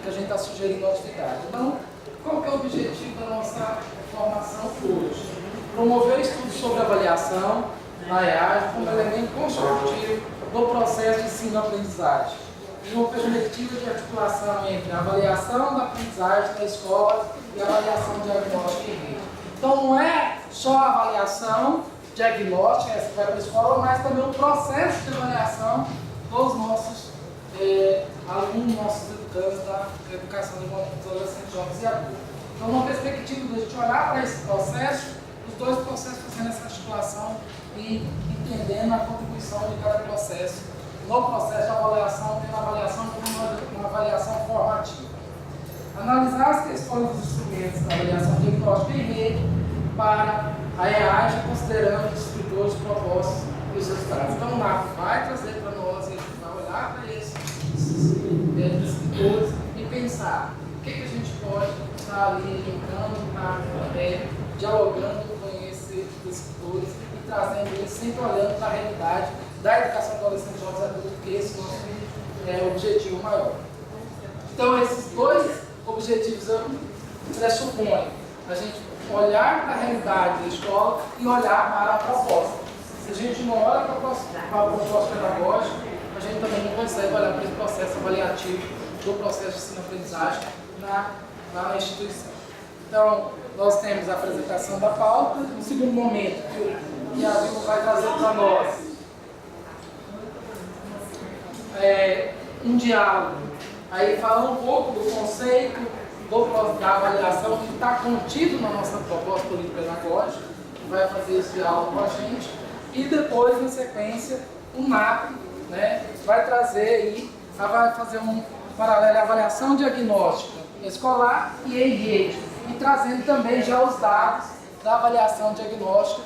que a gente está sugerindo a atividade. Então, qual que é o objetivo da nossa formação hoje? Promover estudos sobre avaliação na EAGE como elemento construtivo do processo de ensino-aprendizagem, e uma perspectiva de articulação entre a avaliação da aprendizagem da escola e a avaliação diagnóstica em rede. Então, não é só a avaliação diagnóstica, essa que vai para a escola, mas também o processo de avaliação dos nossos alunos, nossos educandos da educação dos adolescentes, jovens e adultos. Então, uma perspectiva de a gente olhar para esse processo, os dois processos fazendo essa articulação e entendendo a contribuição de cada processo no processo de avaliação, tendo a avaliação como uma avaliação formativa. Analisar as questões dos instrumentos da avaliação diagnóstica em rede para a EAGE, considerando os escritores propostos e os resultados. Então, o NAP vai trazer para nós, a gente vai olhar para esses escritores e pensar o que a gente pode estar ali linkando, dialogando com esses escritores e trazendo eles sempre olhando para a realidade da educação adolescente, jovens e adultos, porque esse é o objetivo maior. Então, esses dois objetivos pressupõem a gente olhar para a realidade da escola e olhar para a proposta. Se a gente não olha para a proposta pedagógica, a gente também não consegue olhar para esse processo avaliativo do processo de ensino-aprendizagem lá na instituição. Então, nós temos a apresentação da pauta. No segundo momento, que a Vilma vai trazer para nós um diálogo, aí falando um pouco do conceito da avaliação que está contido na nossa proposta político-pedagógica, que vai fazer esse diálogo com a gente, e depois, na sequência, o NAP, vai trazer aí, vai fazer um paralelo à avaliação diagnóstica escolar e em rede, e trazendo também já os dados da avaliação diagnóstica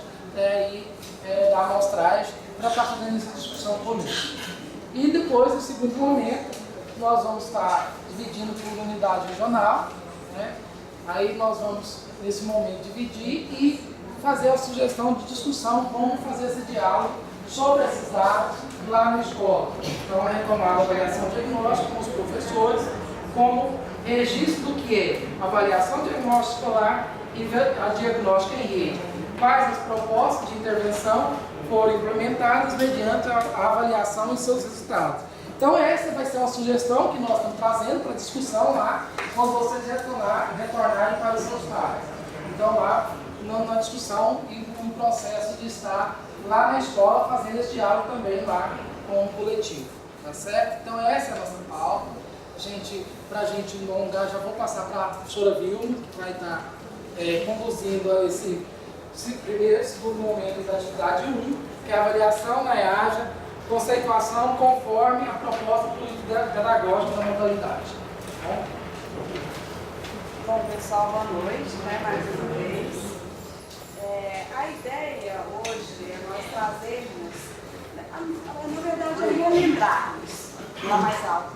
da amostragem, para estar fazendo essa discussão política. E depois, no segundo momento, nós vamos estar dividindo por unidade regional, Aí nós vamos, nesse momento, dividir e fazer a sugestão de discussão, como fazer esse diálogo sobre esses dados lá na escola. Então, retomar a avaliação diagnóstica com os professores, como registro do que é avaliação diagnóstica escolar e a diagnóstica em rede. Quais as propostas de intervenção foram implementadas mediante a avaliação e seus resultados. Então, essa vai ser uma sugestão que nós estamos trazendo para discussão lá, quando vocês retornarem para os seus pares. Então, lá na discussão e no processo de estar lá na escola fazendo esse diálogo também lá com o coletivo. Tá certo? Então, essa é a nossa pauta. Para a gente alongar, já vou passar para a professora Vilma, que vai estar conduzindo esse segundo momento da atividade 1, que é a avaliação na EAGE, conceituação conforme a proposta político-pedagógica da modalidade. Bom, pessoal, boa noite, mais uma vez. A ideia hoje é nós trazermos, na verdade, é relembrarmos, lá mais alto,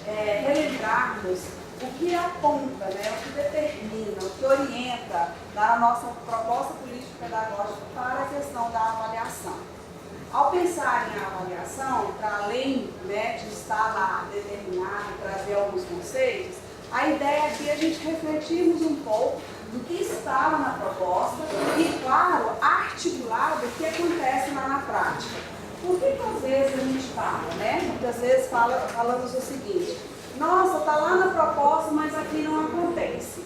relembrarmos o que aponta, o que determina, o que orienta da nossa proposta político-pedagógica para a questão da avaliação. Ao pensar em avaliação, para além de estar lá determinado e trazer alguns conceitos, a ideia aqui é a gente refletirmos um pouco do que estava na proposta e, claro, articular do que acontece lá na prática. Por que às vezes a gente fala, Muitas vezes falamos o seguinte: nossa, está lá na proposta, mas aqui não acontece.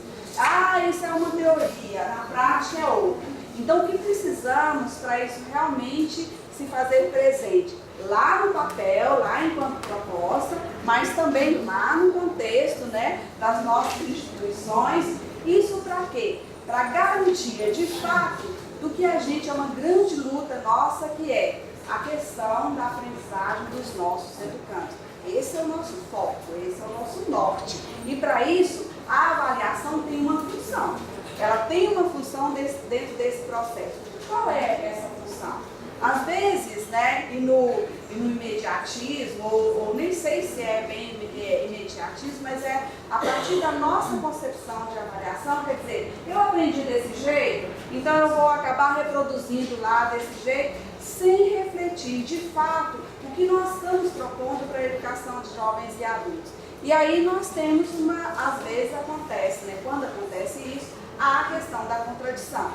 Isso é uma teoria, na prática é outra. Então, o que precisamos para isso realmente se fazer presente lá no papel, lá enquanto proposta, mas também lá no contexto das nossas instituições. Isso para quê? Para garantia de fato do que a gente é uma grande luta nossa, que é a questão da aprendizagem dos nossos educandos. Esse é o nosso foco, esse é o nosso norte. E para isso, a avaliação tem uma função. Ela tem uma função dentro desse processo. Qual é essa função? Às vezes, e no imediatismo, ou nem sei se é bem imediatismo, mas é a partir da nossa concepção de avaliação, quer dizer, eu aprendi desse jeito, então eu vou acabar reproduzindo lá desse jeito, sem refletir de fato o que nós estamos propondo para a educação de jovens e adultos. E aí nós temos às vezes acontece, né? Quando acontece isso, há a questão da contradição.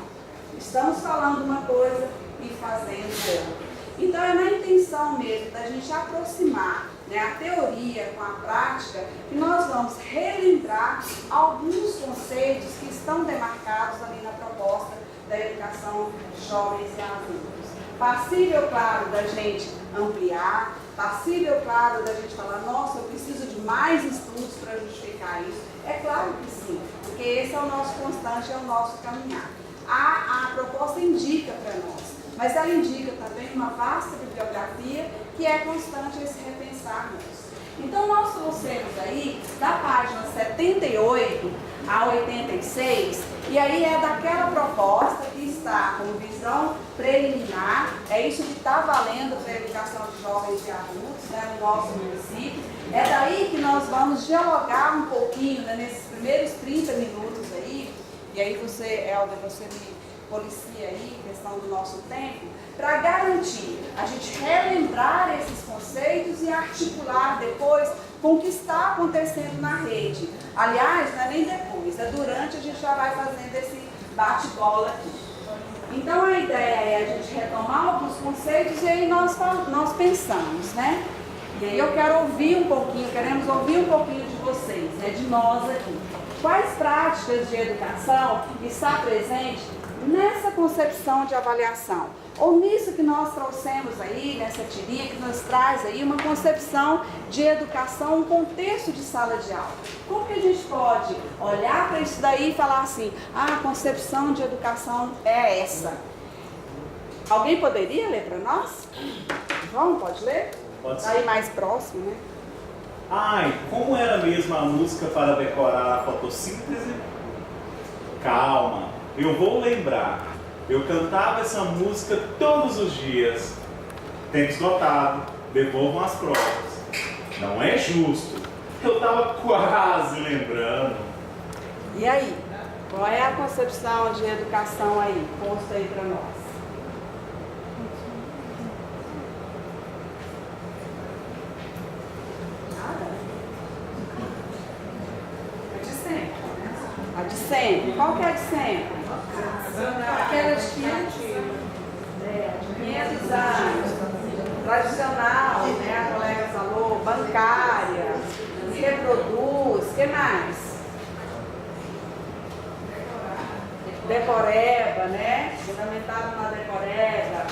Estamos falando uma coisa e fazendo outra. Então é na intenção mesmo da gente aproximar, né, a teoria com a prática, que nós vamos relembrar alguns conceitos que estão demarcados ali na proposta da educação de jovens e adultos. Passível, claro, da gente ampliar, passível, claro, da gente falar, nossa, eu preciso de mais estudos para justificar isso. É claro que sim, porque esse é o nosso constante, é o nosso caminhar. A proposta indica para nós, mas ela indica também uma vasta bibliografia que é constante esse repensar nosso. Então nós trouxemos aí, da página 78 a 86, e aí é daquela proposta que está com visão preliminar, é isso que está valendo para a educação de jovens e adultos, né, no nosso município. É daí que nós vamos dialogar um pouquinho, né, nesses primeiros 30 minutos aí, e aí você, Helder, você me policia aí, questão do nosso tempo, para garantir a gente relembrar esses conceitos e articular depois com o que está acontecendo na rede. Aliás, não é nem depois, é durante, a gente já vai fazendo esse bate-bola aqui. Então a ideia é a gente retomar alguns conceitos e aí nós pensamos, né? E aí eu quero ouvir um pouquinho, queremos ouvir um pouquinho de vocês, né, de nós aqui. Quais práticas de educação está presente nessa concepção de avaliação? Ou nisso que nós trouxemos aí, nessa tirinha que nos traz aí uma concepção de educação, um contexto de sala de aula. Como que a gente pode olhar para isso daí e falar assim, a concepção de educação é essa? Alguém poderia ler para nós? João, pode ler? Pode ser. Aí mais próximo, né? Ai, como era mesmo a música para decorar a fotossíntese? Calma, eu vou lembrar. Eu cantava essa música todos os dias. Tempo esgotado, devolvam as provas. Não é justo. Eu estava quase lembrando. E aí? Qual é a concepção de educação aí? Posta aí para nós. A de sempre. Qual que é a de sempre? Aquela de 500 anos. Tradicional, né? A colega falou, bancária, reproduz, o que mais? Decoreba, né? Fundamentado na decoreba.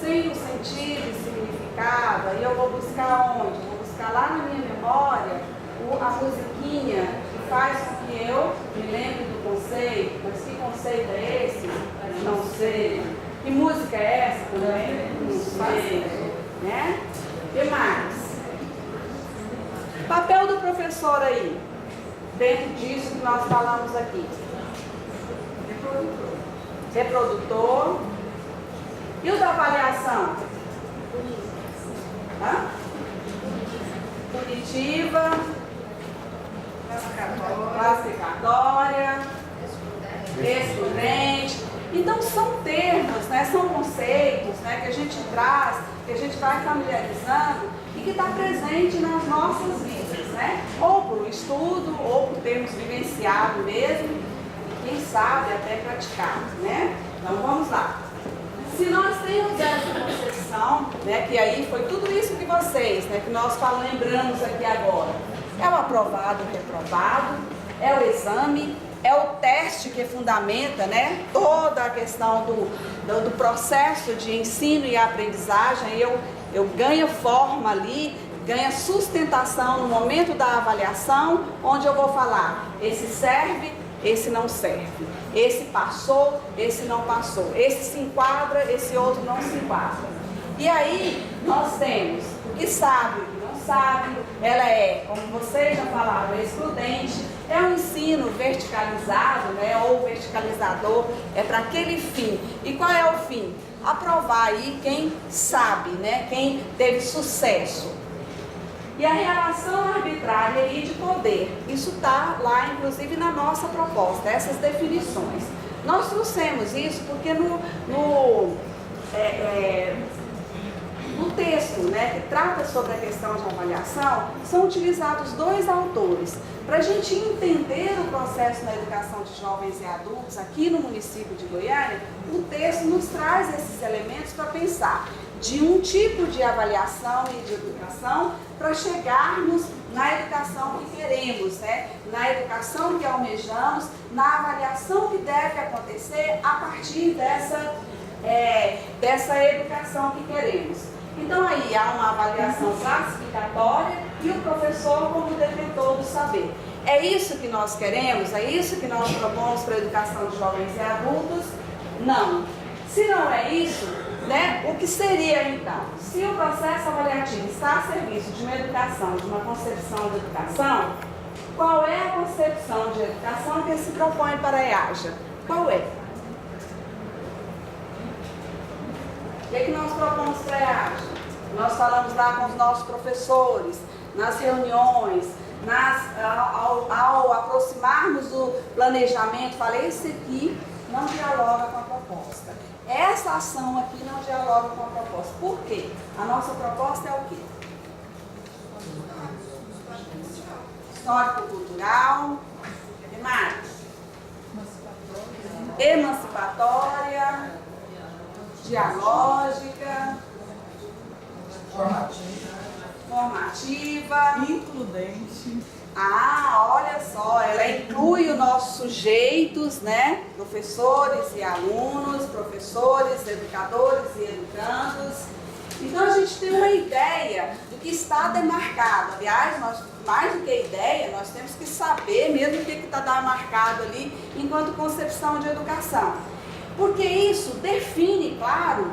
Sem o sentido e significado, aí eu vou buscar onde? Vou buscar lá na minha memória a musiquinha que faz com que eu me lembre do conceito. Mas que conceito é esse? Não sei. Que música é essa também? Não sei. Né? O que mais? Papel do professor aí, dentro disso que nós falamos aqui. Reprodutor. E o da avaliação? Punitiva, classificatória, excludente. Então são termos, né, são conceitos, né, que a gente traz, que a gente vai familiarizando e que está presente nas nossas vidas, né? Ou por estudo, ou por termos vivenciado mesmo, e quem sabe até praticado, né? Então vamos lá. Se nós temos essa concepção, né, que aí foi tudo isso que vocês, né, que nós lembramos aqui agora, é o aprovado, o reprovado, é o exame, é o teste que fundamenta, né, toda a questão do processo de ensino e aprendizagem. Eu ganho forma ali, ganho sustentação no momento da avaliação, onde eu vou falar, esse serve, esse não serve, esse passou, esse não passou, esse se enquadra, esse outro não se enquadra. E aí nós temos o que sabe, o que não sabe. Ela é, como vocês já falaram, excludente, é um ensino verticalizado, né, ou verticalizador, é para aquele fim. E qual é o fim? Aprovar aí quem sabe, né, quem teve sucesso. E a relação arbitrária aí de poder, isso está lá inclusive na nossa proposta, essas definições. Nós trouxemos isso porque no texto, né, que trata sobre a questão de avaliação, são utilizados 2 autores. Para a gente entender o processo na educação de jovens e adultos aqui no município de Goiânia, o texto nos traz esses elementos para pensar de um tipo de avaliação e de educação para chegarmos na educação que queremos, né? Na educação que almejamos, na avaliação que deve acontecer a partir dessa educação que queremos. Então aí há uma avaliação classificatória e o professor como detentor do saber. É isso que nós queremos? É isso que nós propomos para a educação de jovens e adultos? Não. Se não é isso, né, o que seria então? Se o processo avaliativo está a serviço de uma educação, de uma concepção de educação, qual é a concepção de educação que se propõe para a EAJA? Qual é? O que é que nós propomos para a EAJA? Nós falamos lá com os nossos professores, nas reuniões, ao aproximarmos do planejamento, falei, esse aqui não dialoga com a proposta. Essa ação aqui não dialoga com a proposta. Por quê? A nossa proposta é o quê? Histórico-cultural, o que mais? Emancipatória, dialógica, formativa, includente. Ah, olha só, ela inclui os nossos sujeitos, né? Professores e alunos, professores, educadores e educandos. Então a gente tem uma ideia do que está demarcado. Aliás, nós, mais do que ideia, nós temos que saber mesmo o que está demarcado ali enquanto concepção de educação. Porque isso define, claro,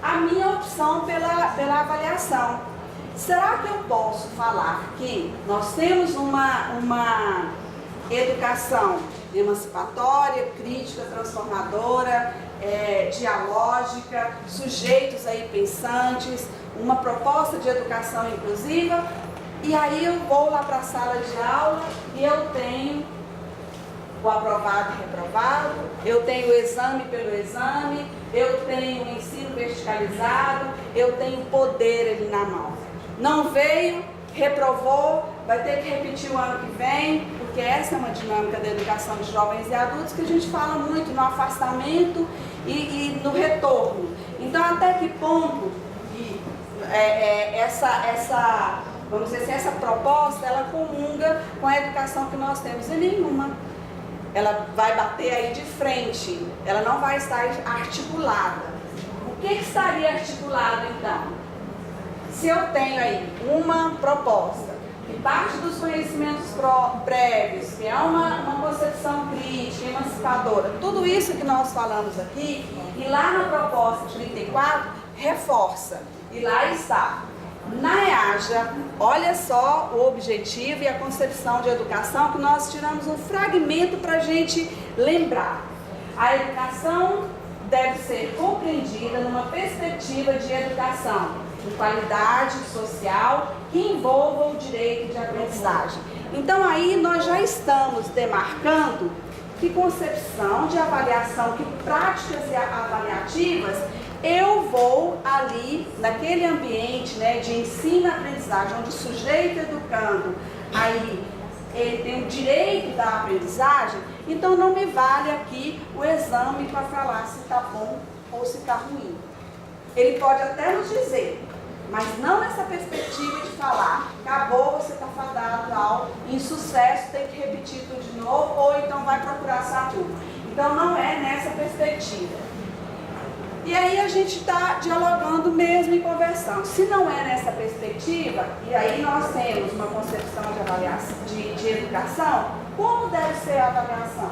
a minha opção pela avaliação. Será que eu posso falar que nós temos uma educação emancipatória, crítica, transformadora, dialógica, sujeitos aí pensantes, uma proposta de educação inclusiva, e aí eu vou lá para a sala de aula e eu tenho o aprovado e reprovado, eu tenho o exame pelo exame, eu tenho o ensino verticalizado, eu tenho poder ali na mão. Não veio, reprovou, vai ter que repetir o ano que vem, porque essa é uma dinâmica da educação de jovens e adultos que a gente fala muito no afastamento e no retorno. Então, até que ponto vamos dizer assim, essa proposta, ela comunga com a educação que nós temos? E nenhuma. Ela vai bater aí de frente, ela não vai estar articulada. O que estaria articulado então? Se eu tenho aí uma proposta que parte dos conhecimentos prévios, que é uma concepção crítica, emancipadora, tudo isso que nós falamos aqui, e lá na proposta 34, reforça. E lá está. Na EAJA, olha só o objetivo e a concepção de educação, que nós tiramos um fragmento para a gente lembrar. A educação deve ser compreendida numa perspectiva de educação de qualidade social que envolva o direito de aprendizagem. Então aí nós já estamos demarcando que concepção de avaliação, que práticas avaliativas eu vou ali naquele ambiente, né, de ensino e aprendizagem, onde o sujeito educando, aí ele tem o direito da aprendizagem, então não me vale aqui o exame para falar se está bom ou se está ruim. Ele pode até nos dizer, mas não nessa perspectiva de falar, acabou, você está fadado ao insucesso, tem que repetir tudo de novo, ou então vai procurar essa turma. Então não é nessa perspectiva. E aí a gente está dialogando mesmo e conversando. Se não é nessa perspectiva, e aí nós temos uma concepção de avaliação, de educação, como deve ser a avaliação?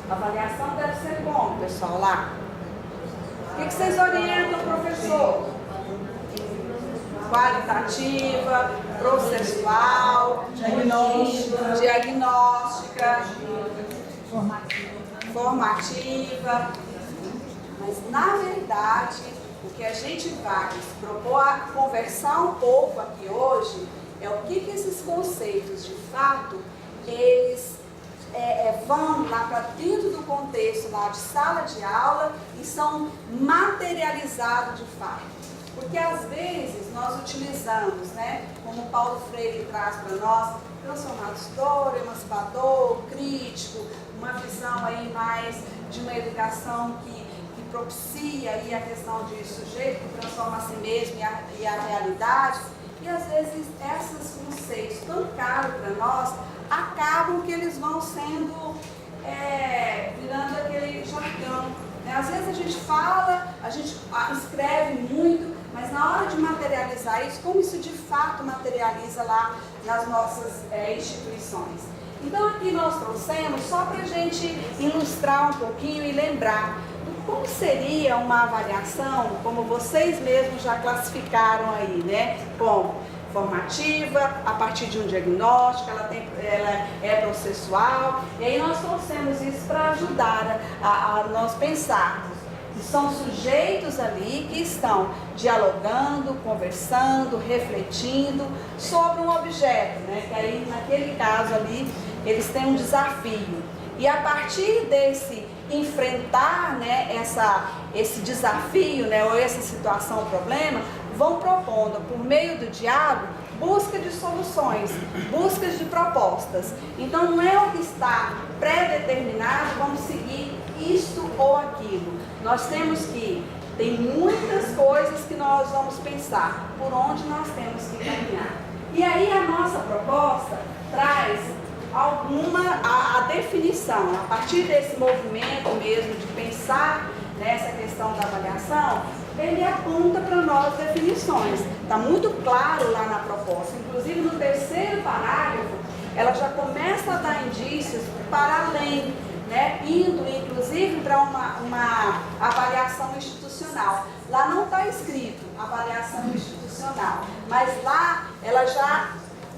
A avaliação deve ser como, pessoal, lá? O que vocês orientam, professor? Qualitativa, processual, diagnóstica, formativa. Mas, na verdade, o que a gente vai se propor a conversar um pouco aqui hoje é o que esses conceitos, de fato, eles vão lá para dentro do contexto lá de sala de aula e são materializados de fato. Porque às vezes nós utilizamos, né, como Paulo Freire traz para nós, transformador, emancipador, crítico, uma visão aí mais de uma educação que propicia aí a questão de sujeito que transforma a si mesmo e a realidade. E às vezes esses conceitos tão caros para nós, acabam que eles vão sendo, virando aquele jargão. Né? Às vezes a gente fala, a gente escreve muito, mas na hora de materializar isso, como isso de fato materializa lá nas nossas instituições. Então aqui nós trouxemos só para a gente ilustrar um pouquinho e lembrar como seria uma avaliação, como vocês mesmos já classificaram aí, né? Como formativa, a partir de um diagnóstico, ela é processual, e aí nós trouxemos isso para ajudar a nós pensarmos. São sujeitos ali que estão dialogando, conversando, refletindo sobre um objeto, né? Que aí naquele caso ali eles têm um desafio. E a partir desse enfrentar, né, esse desafio, né, ou essa situação, problema, vão propondo, por meio do diálogo, busca de soluções, busca de propostas. Então não é o que está pré-determinado, vamos seguir isto ou aquilo. Nós temos que, tem muitas coisas que nós vamos pensar, por onde nós temos que caminhar. E aí a nossa proposta traz a definição, a partir desse movimento mesmo de pensar nessa questão da avaliação, ele aponta para nós definições. Está muito claro lá na proposta, inclusive no terceiro parágrafo, ela já começa a dar indícios para além, né? Indo inclusive para uma avaliação institucional. Lá não está escrito avaliação institucional, mas lá ela já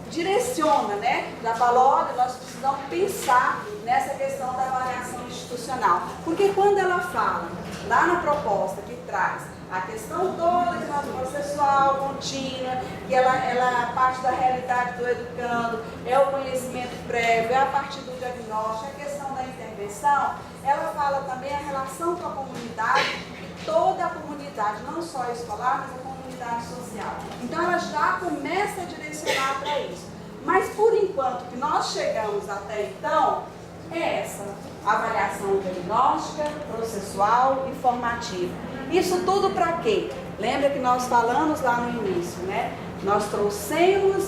direciona, né? Já falou, olha, nós precisamos pensar nessa questão da avaliação institucional. Porque quando ela fala, lá na proposta que traz a questão toda que nós processual, contínua, que ela é parte da realidade do educando, é o conhecimento prévio, é a partir do diagnóstico, é a questão da intervenção, ela fala também a relação com a comunidade, toda a comunidade, não só a escolar, mas a comunidade social. Então ela já começa a direcionar para isso. Mas por enquanto que nós chegamos até então, é essa avaliação diagnóstica, processual e formativa. Isso tudo para quê? Lembra que nós falamos lá no início, né? Nós trouxemos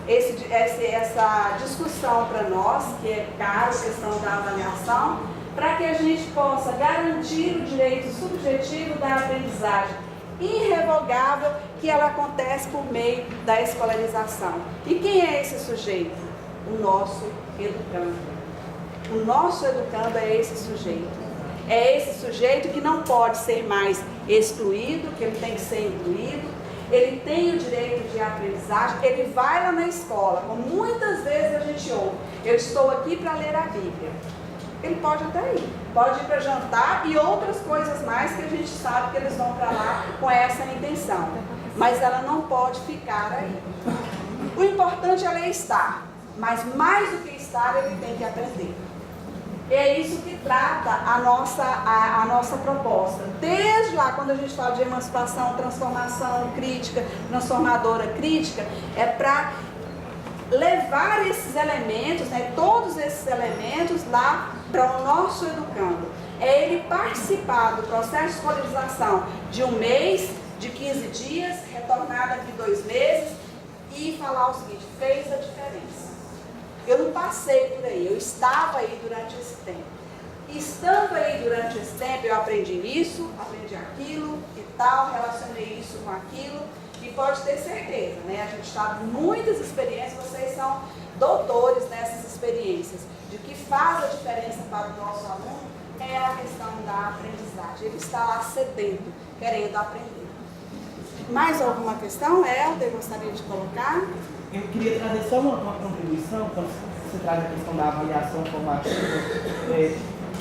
essa discussão para nós, que é caro, a questão da avaliação, para que a gente possa garantir o direito subjetivo da aprendizagem irrevogável que ela acontece por meio da escolarização. E quem é esse sujeito? O nosso educando. O nosso educando é esse sujeito. É esse sujeito que não pode ser mais excluído, que ele tem que ser incluído, ele tem o direito de aprendizagem, ele vai lá na escola, como muitas vezes a gente ouve, eu estou aqui para ler a Bíblia. Ele pode até ir, pode ir para jantar e outras coisas mais que a gente sabe que eles vão para lá com essa intenção. Mas ela não pode ficar aí. O importante é estar, mas mais do que estar, ele tem que aprender. E é isso que trata a nossa proposta. Desde lá, quando a gente fala de emancipação, transformação crítica, transformadora crítica, é para levar esses elementos, né, todos esses elementos lá para o nosso educando. É ele participar do processo de escolarização de um mês, de 15 dias, retornar daqui 2 meses e falar o seguinte, fez a diferença. Eu não passei por aí, eu estava aí durante esse tempo. Estando aí durante esse tempo, eu aprendi isso, aprendi aquilo e tal, relacionei isso com aquilo. E pode ter certeza, né? A gente está com muitas experiências, vocês são doutores nessas experiências. De que faz a diferença para o nosso aluno é a questão da aprendizagem. Ele está lá sedento, querendo aprender. Mais alguma questão, Helder, gostaria de colocar? Eu queria trazer só uma contribuição, quando você traz a questão da avaliação formativa,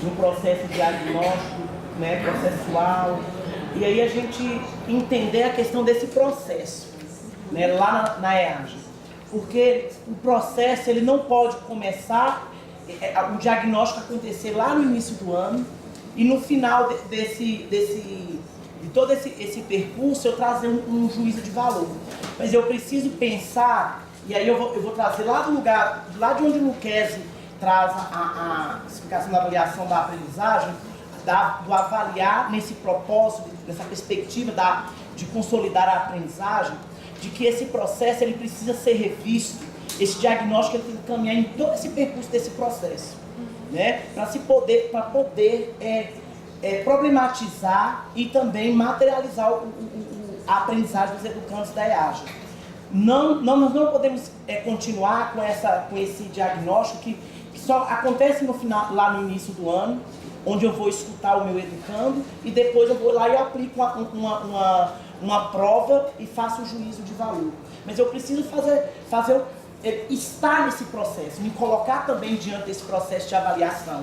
no processo diagnóstico, né, processual, e aí a gente entender a questão desse processo, né, lá na EAGE. Porque o processo ele não pode começar o diagnóstico acontecer lá no início do ano e no final de todo esse percurso eu trazer um juízo de valor. Mas eu preciso pensar, e aí eu vou trazer lá do lugar, lá de onde o Lucchesi traz a explicação da avaliação da aprendizagem, do avaliar nesse propósito, nessa perspectiva de consolidar a aprendizagem, de que esse processo ele precisa ser revisto, esse diagnóstico ele tem que caminhar em todo esse percurso desse processo, né? Para poder problematizar e também materializar a aprendizagem dos educandos da EAJA. Nós não podemos continuar com esse diagnóstico que só acontece no final, lá no início do ano, onde eu vou escutar o meu educando e depois eu vou lá e aplico uma prova e faço o juízo de valor. Mas eu preciso estar nesse processo, me colocar também diante desse processo de avaliação,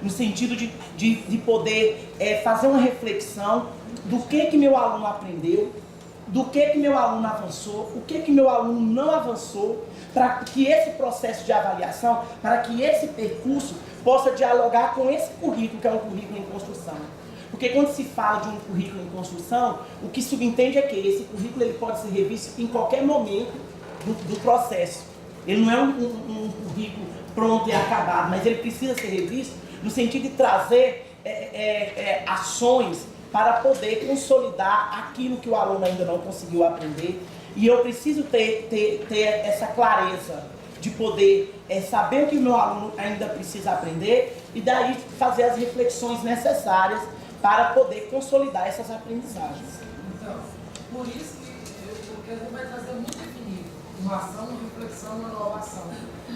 no sentido de poder fazer uma reflexão do que meu aluno aprendeu, do que meu aluno avançou, o que meu aluno não avançou, para que esse processo de avaliação, para que esse percurso possa dialogar com esse currículo, que é um currículo em construção. Porque quando se fala de um currículo em construção, o que subentende é que esse currículo ele pode ser revisto em qualquer momento do processo. Ele não é um currículo pronto e acabado, mas ele precisa ser revisto no sentido de trazer ações para poder consolidar aquilo que o aluno ainda não conseguiu aprender. E eu preciso ter essa clareza de poder saber o que o meu aluno ainda precisa aprender e daí fazer as reflexões necessárias para poder consolidar essas aprendizagens. Então, por isso que a gente vai trazer muito definido uma ação, uma reflexão, uma inovação.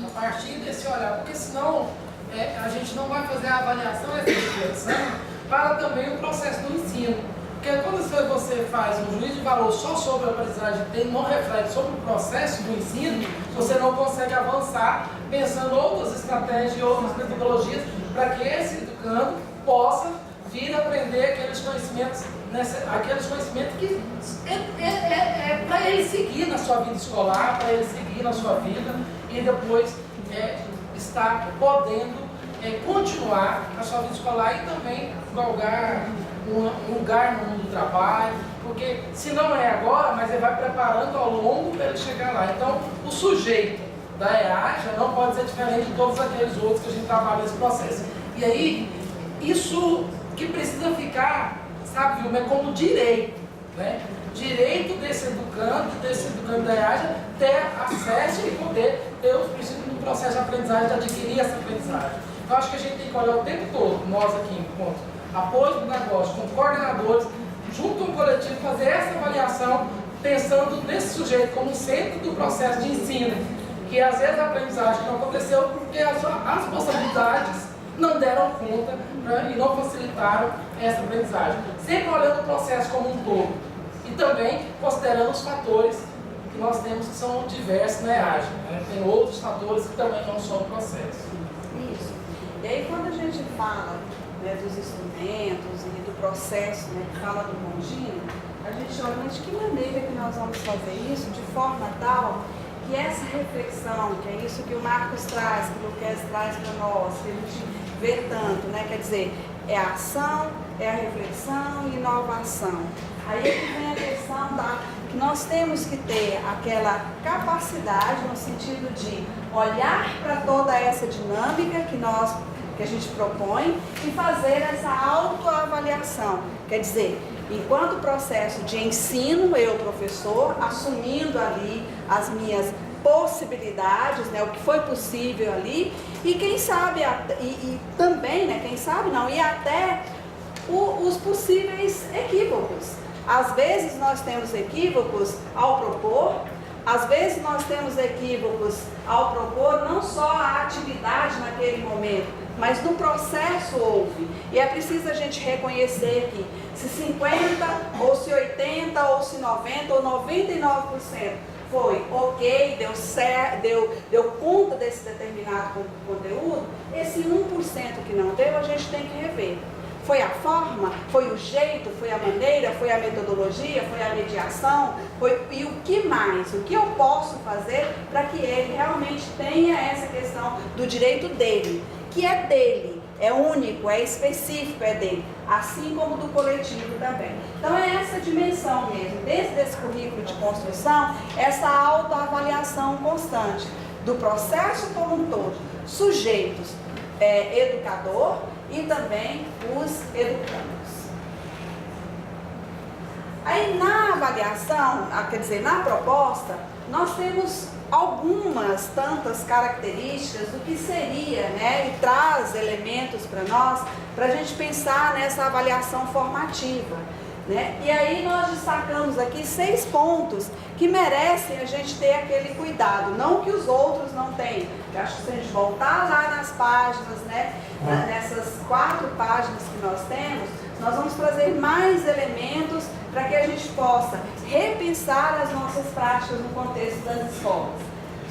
A partir desse olhar, porque senão a gente não vai fazer a avaliação, essa reflexão, para também o processo do ensino. Porque quando você faz um juízo de valor só sobre a aprendizagem e não reflete sobre o processo do ensino, você não consegue avançar pensando outras estratégias e outras metodologias para que esse educando possa vir aprender aqueles conhecimentos que é para ele seguir na sua vida escolar, para ele seguir na sua vida e depois estar podendo continuar a sua vida escolar e também galgar um lugar no mundo do trabalho, porque se não é agora, mas ele vai preparando ao longo para ele chegar lá. Então, o sujeito da EAJA não pode ser diferente de todos aqueles outros que a gente trabalha nesse processo. E aí, isso que precisa ficar, sabe, Vilma, é como direito, né? Direito desse educando da EAJA ter acesso e poder ter os princípios do processo de aprendizagem, de adquirir essa aprendizagem. Então, acho que a gente tem que olhar o tempo todo, nós aqui, enquanto apoio do negócio, com coordenadores, junto com o coletivo, fazer essa avaliação, pensando nesse sujeito como centro do processo de ensino, que às vezes a aprendizagem não aconteceu porque as responsabilidades não deram conta, né, e não facilitaram essa aprendizagem. Sempre olhando o processo como um todo e também considerando os fatores que nós temos que são diversos na EAJA, né? Tem outros fatores que também não são o processo. Isso. E aí quando a gente fala, né, dos instrumentos e do processo, né, que fala do contínuo, a gente olha, mas de que maneira que nós vamos fazer isso de forma tal que essa reflexão, que é isso que o Marcos traz, que o Lucchesi traz para nós, que a gente vê tanto, né, quer dizer, é a ação, é a reflexão e inovação. Aí é que vem a questão que nós temos que ter aquela capacidade no sentido de olhar para toda essa dinâmica que a gente propõe e fazer essa autoavaliação. Quer dizer, enquanto processo de ensino, eu, professor, assumindo ali as minhas possibilidades, né, o que foi possível ali, e quem sabe, e também, né, quem sabe não, e até os possíveis equívocos. Às vezes nós temos equívocos ao propor, às vezes nós temos equívocos ao propor não só a atividade naquele momento, mas no processo houve. E é preciso a gente reconhecer que se 50, ou se 80, ou se 90, ou 99% foi ok, deu certo, deu conta desse determinado conteúdo, esse 1% que não deu, a gente tem que rever. Foi a forma? Foi o jeito? Foi a maneira? Foi a metodologia? Foi a mediação? E o que mais? O que eu posso fazer para que ele realmente tenha essa questão do direito dele, que é dele, é único, é específico, é dele, assim como do coletivo também. Então é essa dimensão mesmo, dentro desse currículo de construção, essa autoavaliação constante do processo como um todo, sujeitos, educador e também os educandos. Aí na avaliação, quer dizer, na proposta, nós temos algumas tantas características do que seria, né, e traz elementos para nós, para a gente pensar nessa avaliação formativa, né? E aí nós destacamos aqui 6 pontos que merecem a gente ter aquele cuidado, não que os outros não tenham. Eu acho que se a gente voltar lá nas páginas, né, nessas 4 páginas que nós temos, nós vamos trazer mais elementos para que a gente possa repensar as nossas práticas no contexto das escolas.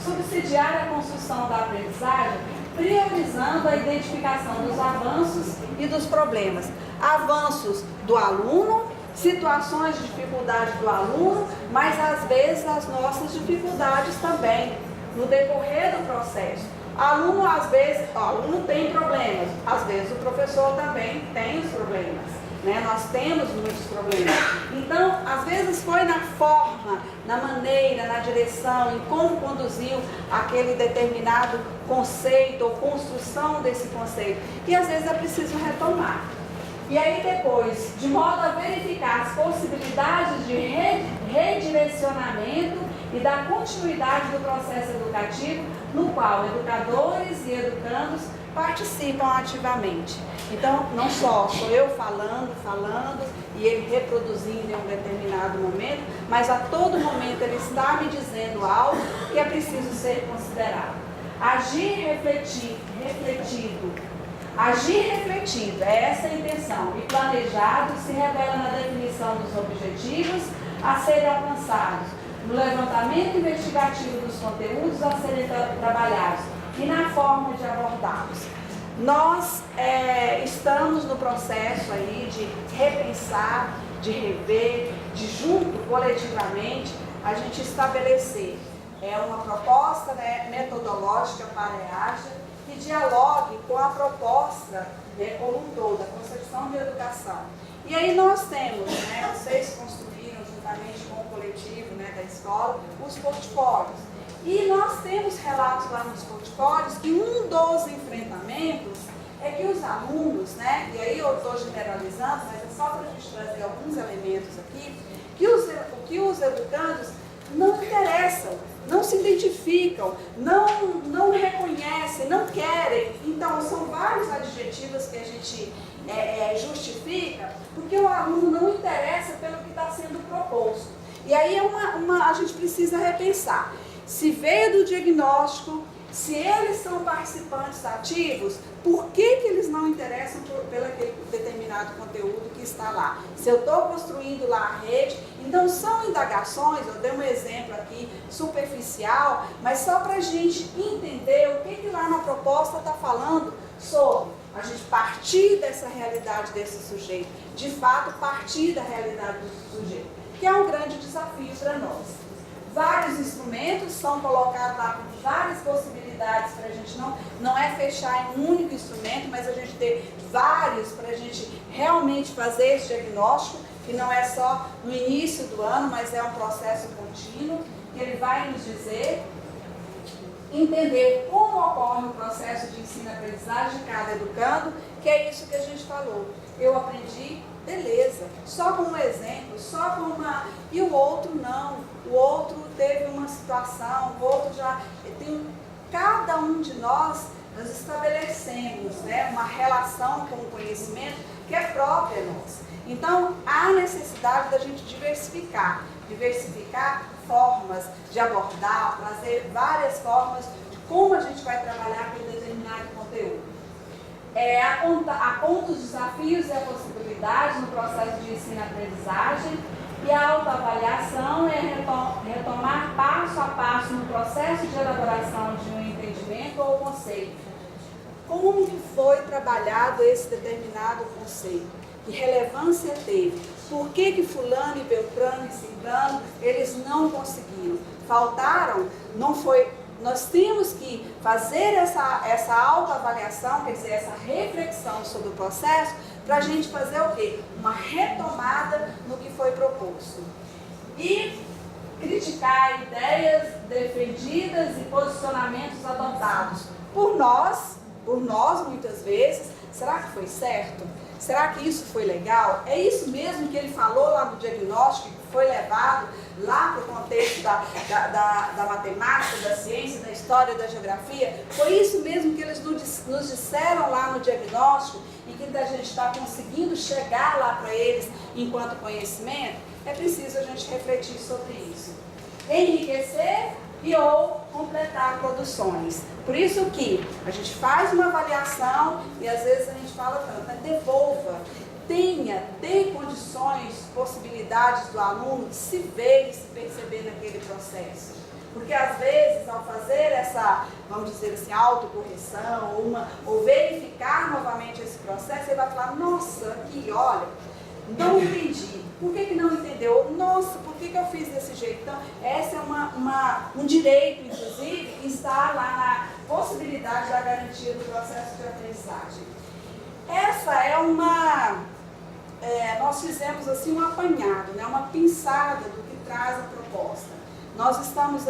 Subsidiar a construção da aprendizagem, priorizando a identificação dos avanços e dos problemas. Avanços do aluno, situações de dificuldade do aluno, mas às vezes as nossas dificuldades também, no decorrer do processo. Aluno, às vezes, o aluno tem problemas, às vezes o professor também tem os problemas. Né? Nós temos muitos problemas. Então, às vezes foi na forma, na maneira, na direção, em como conduziu aquele determinado conceito ou construção desse conceito. E às vezes é preciso retomar. E aí depois, de modo a verificar as possibilidades de redirecionamento e da continuidade do processo educativo, no qual educadores e educandos participam ativamente. Então, não só sou eu falando e ele reproduzindo em um determinado momento, mas a todo momento ele está me dizendo algo que é preciso ser considerado. Agir refletido, é essa a intenção, e planejado se revela na definição dos objetivos a serem alcançados, no levantamento investigativo dos conteúdos a serem trabalhados e na forma de abordá-los. Nós estamos no processo aí de repensar, de rever, de junto, coletivamente, a gente estabelecer uma proposta, né, metodológica para a EAJA que dialogue com a proposta, né, como um todo, a concepção de educação. E aí nós temos, né, vocês construíram juntamente com o coletivo, né, da escola, os portfólios. E nós temos relatos lá nos portfólios que um dos enfrentamentos é que os alunos, né, e aí eu estou generalizando, mas é só para a gente trazer alguns elementos aqui, que os educandos não interessam, não se identificam, não reconhecem, não querem. Então, são vários adjetivos que a gente justifica, porque o aluno não interessa pelo que está sendo proposto. E aí a gente precisa repensar. Se veio do diagnóstico, se eles são participantes ativos, por que eles não interessam pelo aquele determinado conteúdo que está lá? Se eu estou construindo lá a rede, então são indagações, eu dei um exemplo aqui superficial, mas só para a gente entender o que lá na proposta está falando sobre a gente partir dessa realidade desse sujeito, de fato partir da realidade do sujeito, que é um grande desafio para nós. Vários instrumentos são colocados lá com várias possibilidades para a gente não é fechar em um único instrumento, mas a gente ter vários para a gente realmente fazer esse diagnóstico, que não é só no início do ano, mas é um processo contínuo, que ele vai nos dizer, entender como ocorre o processo de ensino-aprendizagem de cada educando, que é isso que a gente falou. Eu aprendi, beleza, só com um exemplo, só com uma... E o outro não, o outro teve uma situação, o outro já tem... Cada um de nós estabelecemos, né, uma relação com o conhecimento que é própria nossa. Então, há necessidade da gente diversificar formas de abordar, trazer várias formas de como a gente vai trabalhar aquele determinado conteúdo. Aponta os desafios e as possibilidades no processo de ensino-aprendizagem, e a autoavaliação é retomar passo a passo no processo de elaboração de um entendimento ou conceito. como que foi trabalhado esse determinado conceito, que relevância teve, por que fulano e Beltrano e Ciclano, eles não conseguiram, faltaram, não foi, nós temos que fazer essa autoavaliação, quer dizer, essa reflexão sobre o processo, para a gente fazer o quê? Uma retomada no que foi proposto. E criticar ideias defendidas e posicionamentos adotados por nós muitas vezes. Será que foi certo? Será que isso foi legal? É isso mesmo que ele falou lá no diagnóstico, que foi levado lá para o contexto da matemática, da ciência, da história, da geografia? Foi isso mesmo que eles nos disseram lá no diagnóstico e que a gente está conseguindo chegar lá para eles enquanto conhecimento? É preciso a gente refletir sobre isso. Enriquecer e ou completar produções. Por isso que a gente faz uma avaliação e às vezes a gente fala tanto, né? Devolva, dê condições, possibilidades do aluno de se ver e se perceber naquele processo. Porque às vezes, ao fazer essa, vamos dizer assim, autocorreção ou verificar novamente esse processo, ele vai falar, nossa, aqui, olha, não entendi. Por que não entendeu? Nossa, por que eu fiz desse jeito? Então, essa é um direito, inclusive, que está lá na possibilidade da garantia do processo de aprendizagem. Essa é nós fizemos assim um apanhado, né? Uma pinçada do que traz a proposta. Nós estamos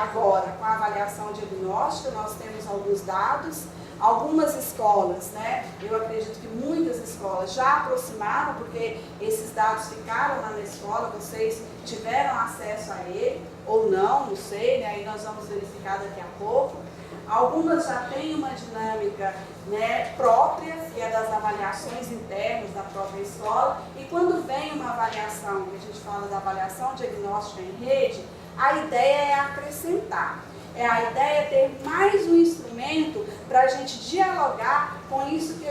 agora com a avaliação diagnóstica, nós temos alguns dados. Algumas escolas, né, eu acredito que muitas escolas já aproximaram, porque esses dados ficaram lá na escola, vocês tiveram acesso a ele, ou não sei, né, aí nós vamos verificar daqui a pouco. Algumas já têm uma dinâmica, né, própria, que é das avaliações internas da própria escola, e quando vem uma avaliação, que a gente fala da avaliação diagnóstica em rede, a ideia é acrescentar. A ideia é ter mais um instrumento para a gente dialogar com tudo isso que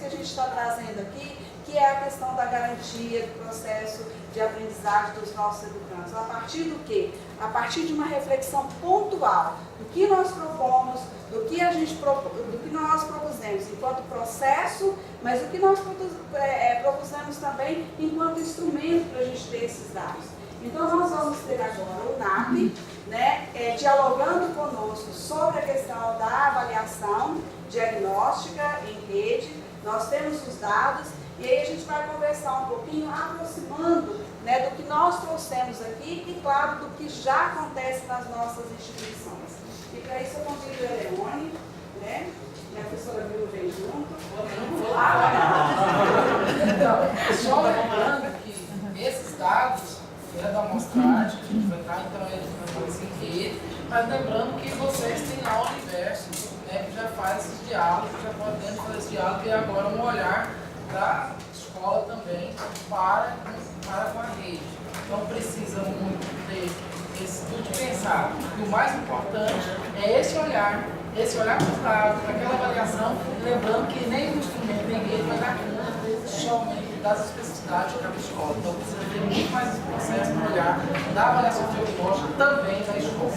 a gente está trazendo aqui, que é a questão da garantia do processo de aprendizagem dos nossos educandos. A partir do quê? A partir de uma reflexão pontual do que nós propomos, do que nós propusemos enquanto processo, mas o que nós propusemos também enquanto instrumento para a gente ter esses dados. Então, nós vamos ter agora o NAP, né, dialogando conosco sobre a questão da avaliação diagnóstica em rede. Nós temos os dados e aí a gente vai conversar um pouquinho, aproximando, né, do que nós trouxemos aqui e, claro, do que já acontece nas nossas instituições. E para isso eu convido a Eleone, né? Minha professora Viu vem junto. Então, só lembrando que esses dados da amostragem, que a gente vai estar, então eles vão fazer em rede, mas lembrando que vocês têm lá o universo, né, que já faz esses diálogos, já podem fazer esse diálogo e agora um olhar da escola também para com a rede. Então precisa muito ter esse tudo pensado. E o mais importante é esse olhar para os dados, para aquela avaliação, lembrando que nem o instrumento nem rede vai dar conta somente das especificidades de cada escola. Então precisa ter muito mais esse processo para olhar da avaliação diagnóstica também da escola.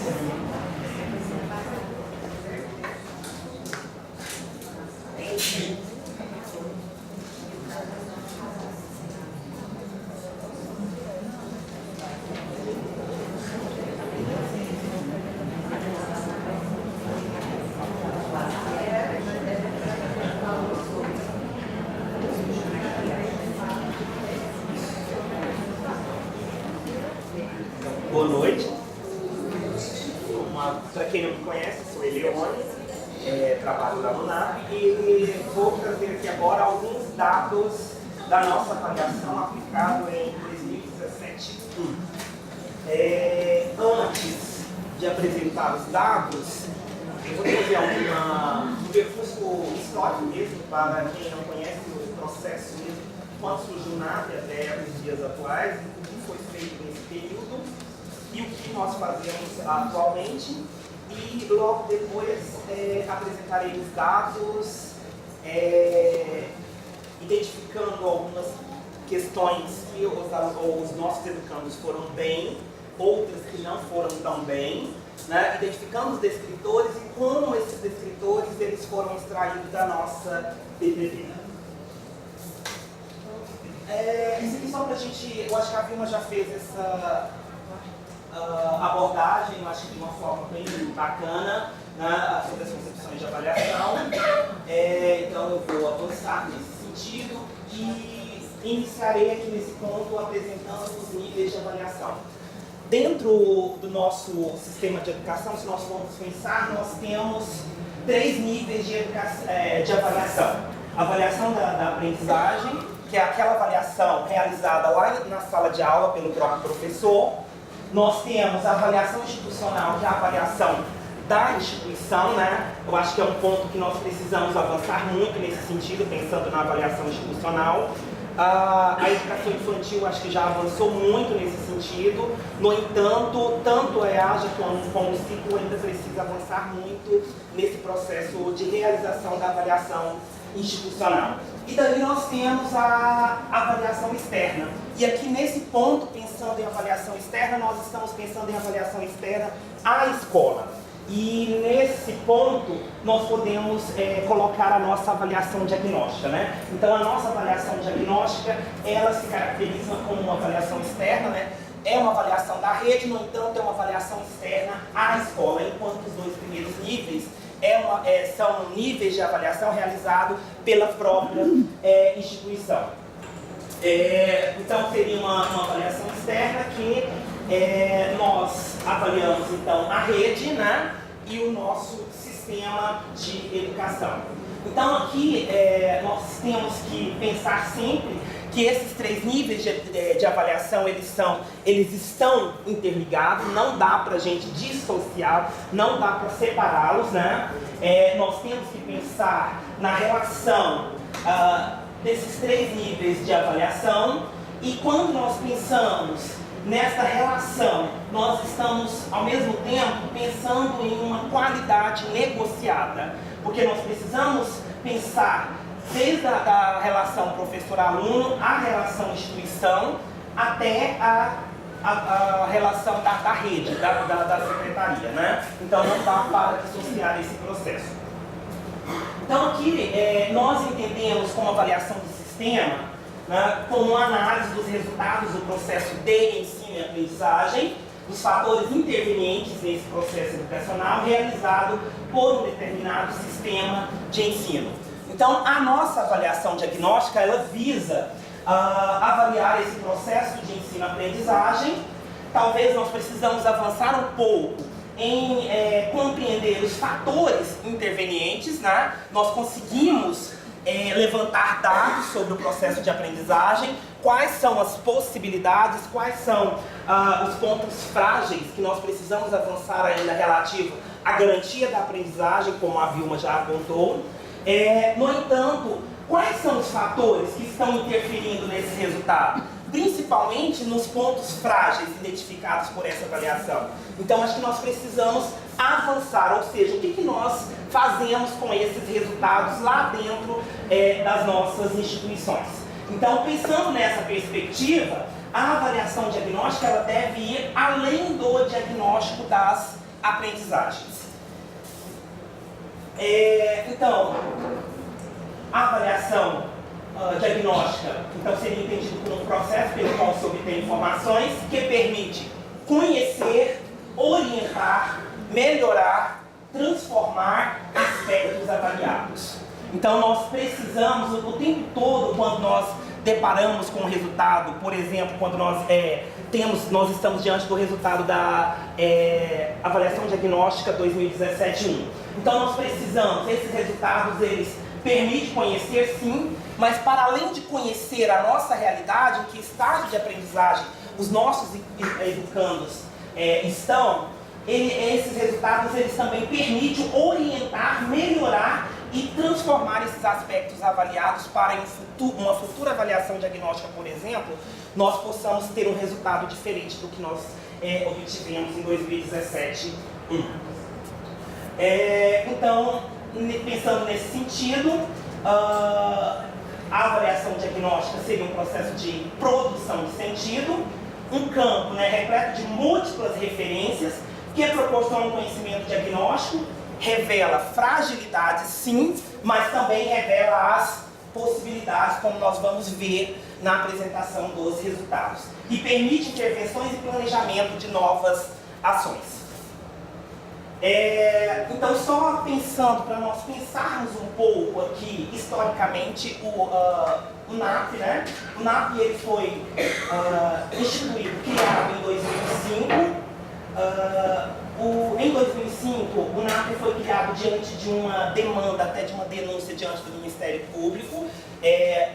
Boa noite. Para quem não me conhece, sou Eleone, trabalho lá no NAP e vou trazer aqui agora alguns dados da nossa avaliação aplicada em 2017. Antes de apresentar os dados, eu vou trazer um percurso histórico mesmo, para quem não conhece o processo mesmo, quando surgiu o NAP até os dias atuais, o que foi feito nesse período e o que nós fazemos atualmente. E logo depois apresentarei os dados, identificando algumas questões que os nossos educandos foram bem, outras que não foram tão bem, né, identificando os descritores e como esses descritores eles foram extraídos da nossa PPP. Isso aqui só para a gente, eu acho que a Vilma já fez essa abordagem, eu acho que de uma forma bem bacana, né, sobre as concepções de avaliação. Então eu vou avançar nesse sentido e iniciarei aqui nesse ponto apresentando os níveis de avaliação. Dentro do nosso sistema de educação, se nós formos pensar, nós temos 3 níveis de avaliação. A avaliação da aprendizagem, que é aquela avaliação realizada lá na sala de aula pelo próprio professor. Nós temos a avaliação institucional, que é a avaliação da instituição, né? Eu acho que é um ponto que nós precisamos avançar muito nesse sentido, pensando na avaliação institucional. A educação infantil acho que já avançou muito nesse sentido, no entanto, tanto a EAJA como o CICO ainda precisa avançar muito nesse processo de realização da avaliação institucional. E daí nós temos a avaliação externa. E aqui nesse ponto, pensando em avaliação externa, nós estamos pensando em avaliação externa à escola. E nesse ponto, nós podemos colocar a nossa avaliação diagnóstica, né? Então, a nossa avaliação diagnóstica, ela se caracteriza como uma avaliação externa, né? É uma avaliação da rede, no entanto, é uma avaliação externa à escola, enquanto os 2 primeiros níveis são níveis de avaliação realizados pela própria instituição. Então, seria uma avaliação externa que nós avaliamos, então, a rede, né, e o nosso sistema de educação. Então, aqui nós temos que pensar sempre que esses 3 níveis de avaliação, eles estão interligados, não dá para a gente dissociar, não dá para separá-los, né? Nós temos que pensar na relação desses 3 níveis de avaliação, e quando nós pensamos nessa relação, nós estamos, ao mesmo tempo, pensando em uma qualidade negociada, porque nós precisamos pensar desde a relação professor-aluno, a relação instituição, até a relação da rede, da secretaria, né? Então não dá para dissociar esse processo. Então aqui nós entendemos como avaliação do sistema, né, como uma análise dos resultados do processo de ensino e aprendizagem, dos fatores intervenientes nesse processo educacional realizado por um determinado sistema de ensino. Então, a nossa avaliação diagnóstica, ela visa avaliar esse processo de ensino-aprendizagem. Talvez nós precisamos avançar um pouco em compreender os fatores intervenientes, né? Nós conseguimos levantar dados sobre o processo de aprendizagem, quais são as possibilidades, quais são os pontos frágeis que nós precisamos avançar ainda relativo à garantia da aprendizagem, como a Vilma já apontou. No entanto, quais são os fatores que estão interferindo nesse resultado? Principalmente nos pontos frágeis identificados por essa avaliação. Então, acho que nós precisamos avançar, ou seja, o que nós fazemos com esses resultados lá dentro das nossas instituições. Então, pensando nessa perspectiva, a avaliação diagnóstica ela deve ir além do diagnóstico das aprendizagens. Então, a avaliação diagnóstica então, seria entendido como um processo pelo qual se obtém informações que permite conhecer, orientar, melhorar, transformar aspectos avaliados. Então, nós precisamos, o tempo todo, quando nós deparamos com o resultado, por exemplo, quando nós estamos diante do resultado da avaliação diagnóstica 2017-1. Então, nós precisamos, esses resultados, eles permitem conhecer, sim, mas para além de conhecer a nossa realidade, em que estágio de aprendizagem os nossos educandos estão, esses resultados eles também permitem orientar, melhorar e transformar esses aspectos avaliados para uma futura avaliação diagnóstica, por exemplo, nós possamos ter um resultado diferente do que nós obtivemos em 2017-1. Então, pensando nesse sentido, a avaliação diagnóstica seria um processo de produção de sentido, um campo repleto de múltiplas referências que proporciona um conhecimento diagnóstico, revela fragilidades sim, mas também revela as possibilidades, como nós vamos ver na apresentação dos resultados. E permite intervenções e planejamento de novas ações. Então, só pensando, para nós pensarmos um pouco aqui, historicamente, o NAP, né? O NAP ele foi instituído, criado em 2005. Em 2005, o NAP foi criado diante de uma demanda, até de uma denúncia diante do Ministério Público,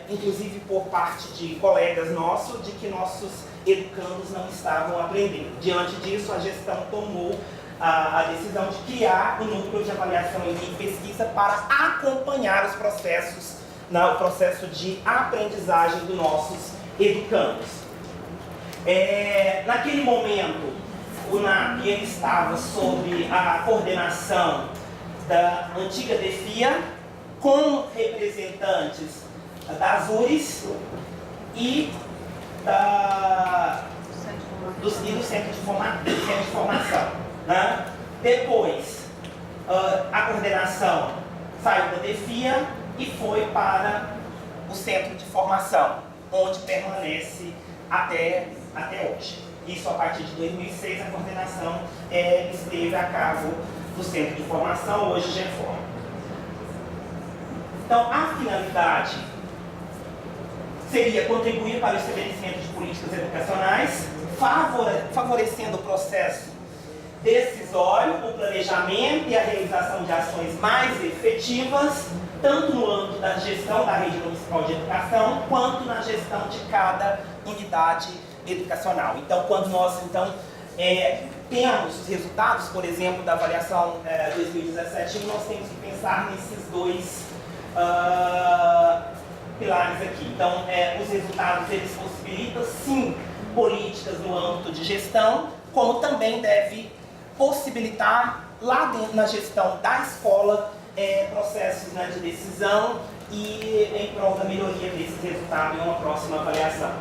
inclusive por parte de colegas nossos, de que nossos educandos não estavam aprendendo. Diante disso, a gestão tomou a decisão de criar o núcleo de avaliação e pesquisa para acompanhar os processos, o processo de aprendizagem dos nossos educandos. Naquele momento, o NAP ele estava sob a coordenação da antiga DEFIA, com representantes das URIs e do Centro de Formação. Né? Depois, a coordenação saiu da DEFIA e foi para o Centro de Formação, onde permanece até hoje. Isso a partir de 2006, a coordenação esteve a cargo do Centro de Formação, hoje GEFOR. Então, a finalidade seria contribuir para o estabelecimento de políticas educacionais, favorecendo o processo decisório, o planejamento e a realização de ações mais efetivas, tanto no âmbito da gestão da rede municipal de educação, quanto na gestão de cada unidade educacional. Então, quando nós temos os resultados, por exemplo, da avaliação 2017, nós temos que pensar nesses dois pilares aqui. Então, os resultados eles possibilitam, sim, políticas no âmbito de gestão, como também deve possibilitar, lá dentro na gestão da escola, processos de decisão e em prol da melhoria desse resultado em uma próxima avaliação.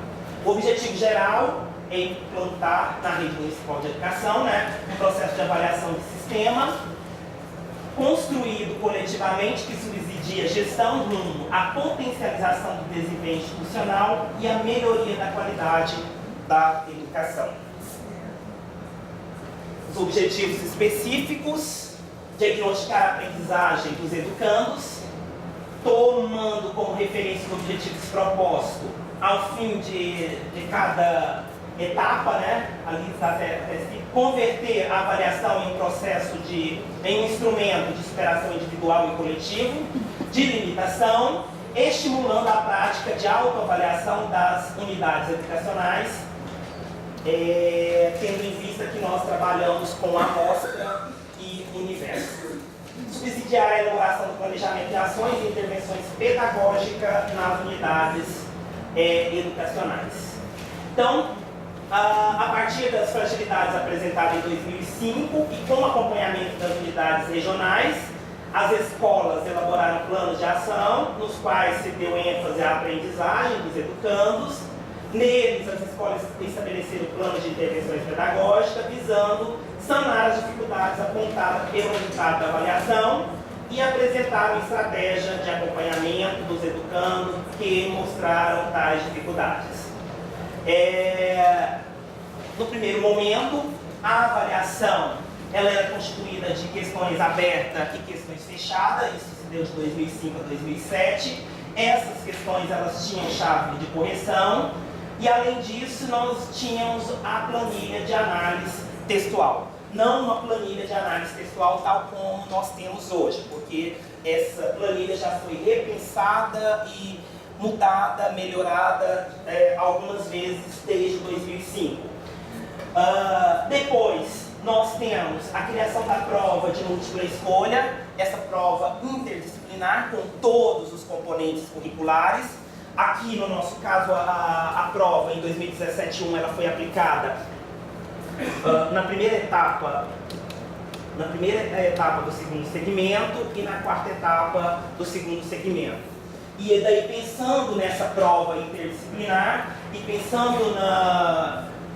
O objetivo geral é implantar na rede municipal de educação um processo de avaliação de sistema, construído coletivamente, que subsidia a gestão rumo à potencialização do desempenho institucional e a melhoria da qualidade da educação. Os objetivos específicos: diagnosticar a aprendizagem dos educandos, tomando como referência os objetivos propostos ao fim de cada etapa, ali está até converter a avaliação em um instrumento de superação individual e coletivo, de limitação, estimulando a prática de autoavaliação das unidades educacionais, tendo em vista que nós trabalhamos com amostra e universo. Subsidiar a elaboração do planejamento de ações e intervenções pedagógicas nas unidades educacionais. Então, a partir das fragilidades apresentadas em 2005 e com acompanhamento das unidades regionais, as escolas elaboraram planos de ação, nos quais se deu ênfase à aprendizagem dos educandos. Neles, as escolas estabeleceram planos de intervenções pedagógicas, visando sanar as dificuldades apontadas pelo resultado da avaliação e apresentaram estratégia de acompanhamento dos educandos que mostraram tais dificuldades. No primeiro momento, a avaliação ela era constituída de questões abertas e questões fechadas, isso se deu de 2005 a 2007. Essas questões elas tinham chave de correção e, além disso, nós tínhamos a planilha de análise textual. Não uma planilha de análise textual tal como nós temos hoje, porque essa planilha já foi repensada e mudada, melhorada algumas vezes desde 2005. Depois, nós temos a criação da prova de múltipla escolha, essa prova interdisciplinar com todos os componentes curriculares. Aqui, no nosso caso, a prova em 2017-1 ela foi aplicada na primeira etapa do segundo segmento e na quarta etapa do segundo segmento. E daí, pensando nessa prova interdisciplinar e pensando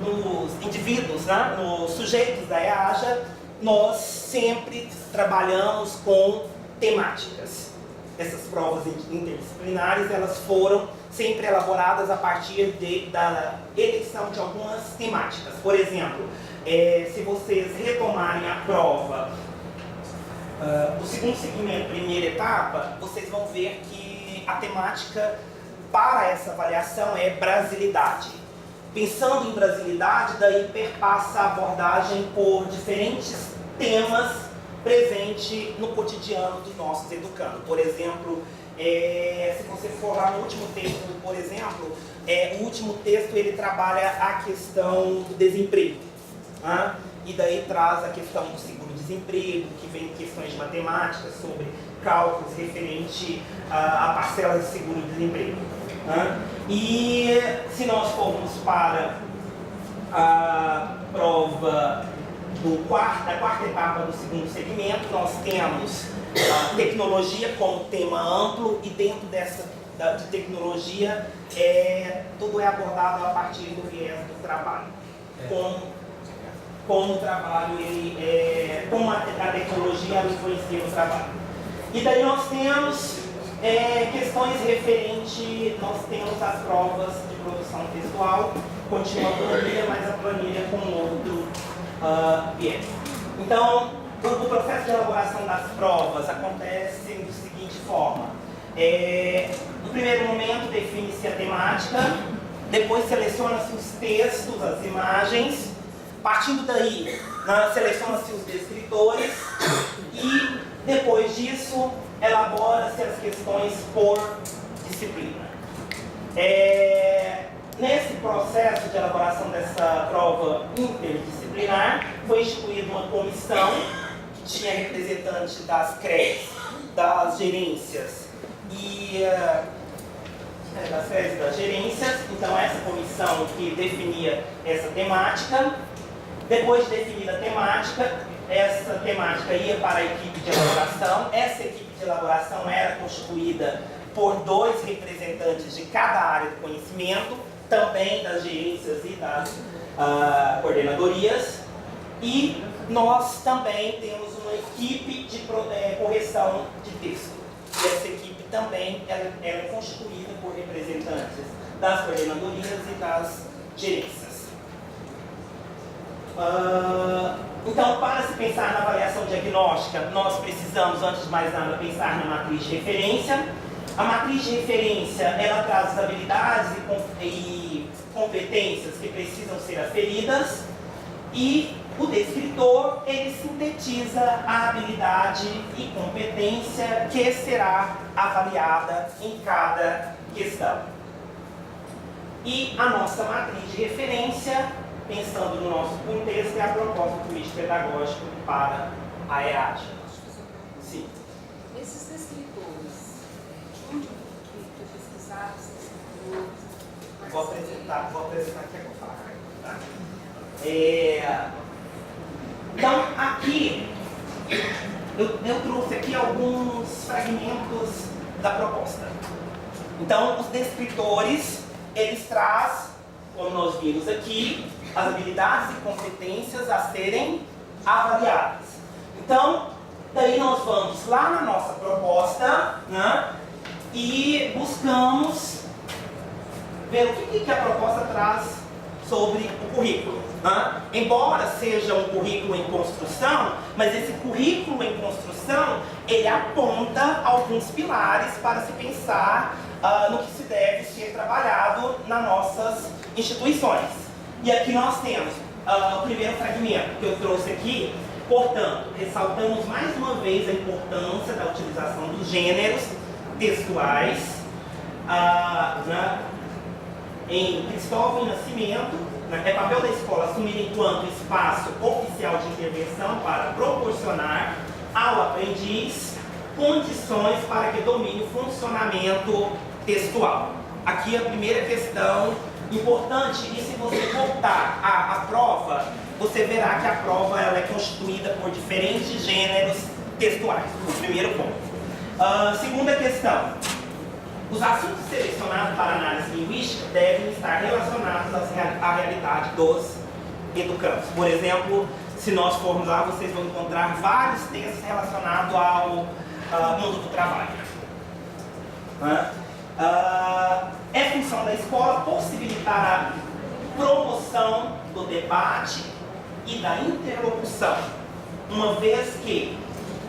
nos indivíduos, né, nos sujeitos da EAJA, nós sempre trabalhamos com temáticas. Essas provas interdisciplinares, elas foram sempre elaboradas a partir da eleição de algumas temáticas. Por exemplo, se vocês retomarem a prova do segundo segmento, primeira etapa, vocês vão ver que a temática para essa avaliação é brasilidade. Pensando em brasilidade, daí perpassa a abordagem por diferentes temas presentes no cotidiano dos nossos educandos. Por exemplo, se você for lá no último texto, por exemplo, o último texto ele trabalha a questão do desemprego. Né? E daí traz a questão do seguro-desemprego, que vem questões de matemática sobre cálculos referente a parcelas de seguro-desemprego. Né? E se nós formos para a prova da quarta etapa do segundo segmento, nós temos a tecnologia como tema amplo, e dentro de tecnologia tudo é abordado a partir do viés do trabalho. Como o trabalho, como a tecnologia influencia no trabalho. E daí nós temos questões referentes, nós temos as provas de produção textual, continua a planilha, mas a planilha com outro viés. Então, o processo de elaboração das provas acontece da seguinte forma. No primeiro momento define-se a temática, depois seleciona-se os textos, as imagens. Partindo daí, seleciona-se os descritores e, depois disso, elabora-se as questões por disciplina. Nesse processo de elaboração dessa prova interdisciplinar, foi instituída uma comissão que tinha representantes das CREs, das gerências e das CREs e das gerências. Então, essa comissão que definia essa temática. Depois de definida a temática, essa temática ia para a equipe de elaboração. Essa equipe de elaboração era constituída por 2 representantes de cada área do conhecimento, também das gerências e das coordenadorias. E nós também temos uma equipe de correção de texto. E essa equipe também ela é constituída por representantes das coordenadorias e das gerências. Então, para se pensar na avaliação diagnóstica, nós precisamos, antes de mais nada, pensar na matriz de referência. A matriz de referência, ela traz as habilidades e competências que precisam ser aferidas, e o descritor, ele sintetiza a habilidade e competência que será avaliada em cada questão. E a nossa matriz de referência, pensando no nosso contexto, é a proposta político-pedagógica para a EAJA. Sim. Esses escritores, onde foi pesquisado esses escritores? Vou apresentar aqui agora. Tá? Então, aqui, eu trouxe aqui alguns fragmentos da proposta. Então, os descritores, eles trazem, como nós vimos aqui, as habilidades e competências a serem avaliadas. Então, daí nós vamos lá na nossa proposta, né, e buscamos ver o que a proposta traz sobre o currículo. Né? Embora seja um currículo em construção, mas esse currículo em construção, ele aponta alguns pilares para se pensar no que se deve ser trabalhado nas nossas instituições. E aqui nós temos o primeiro fragmento que eu trouxe aqui. Portanto, ressaltamos mais uma vez a importância da utilização dos gêneros textuais em Cristóvão e Nascimento. É papel da escola assumir enquanto espaço oficial de intervenção para proporcionar ao aprendiz condições para que domine o funcionamento textual. Aqui a primeira questão importante, e se você voltar à prova, você verá que a prova ela é constituída por diferentes gêneros textuais. O primeiro ponto. Segunda questão. Os assuntos selecionados para análise linguística devem estar relacionados à realidade dos educandos. Por exemplo, se nós formos lá, vocês vão encontrar vários textos relacionados ao mundo do trabalho. É função da escola possibilitar a promoção do debate e da interlocução, uma vez que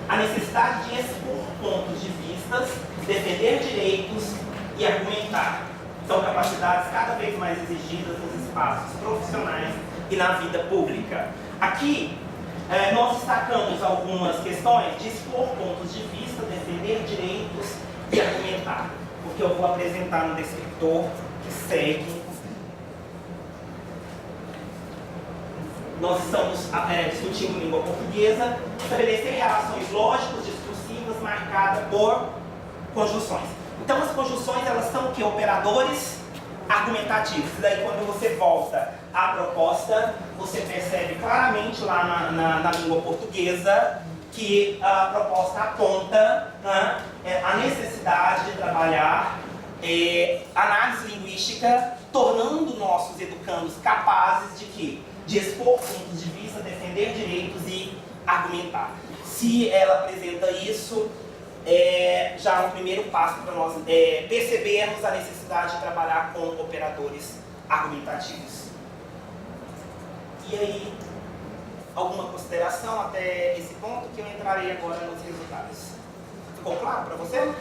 a necessidade de expor pontos de vistas, defender direitos e argumentar são capacidades cada vez mais exigidas nos espaços profissionais e na vida pública. Aqui, nós destacamos algumas questões de expor pontos de vista, defender direitos e argumentar, porque eu vou apresentar no descritor que segue. Nós estamos discutindo língua portuguesa, estabelecer relações lógicas discursivas marcadas por conjunções. Então as conjunções, elas são o quê? Operadores argumentativos. E daí quando você volta à proposta, você percebe claramente lá na língua portuguesa que a proposta aponta a necessidade de trabalhar análise linguística, tornando nossos educandos capazes de quê? De expor pontos de vista, defender direitos e argumentar. Se ela apresenta isso, já é um primeiro passo para nós percebermos a necessidade de trabalhar com operadores argumentativos. E aí, alguma consideração até esse ponto que eu entrarei agora nos resultados. Ficou claro para você?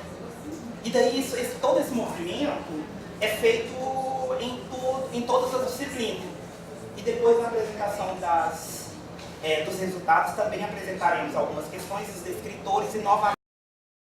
E daí, todo esse movimento é feito em todas as disciplinas. E depois, na apresentação dos resultados, também apresentaremos algumas questões dos descritores e novamente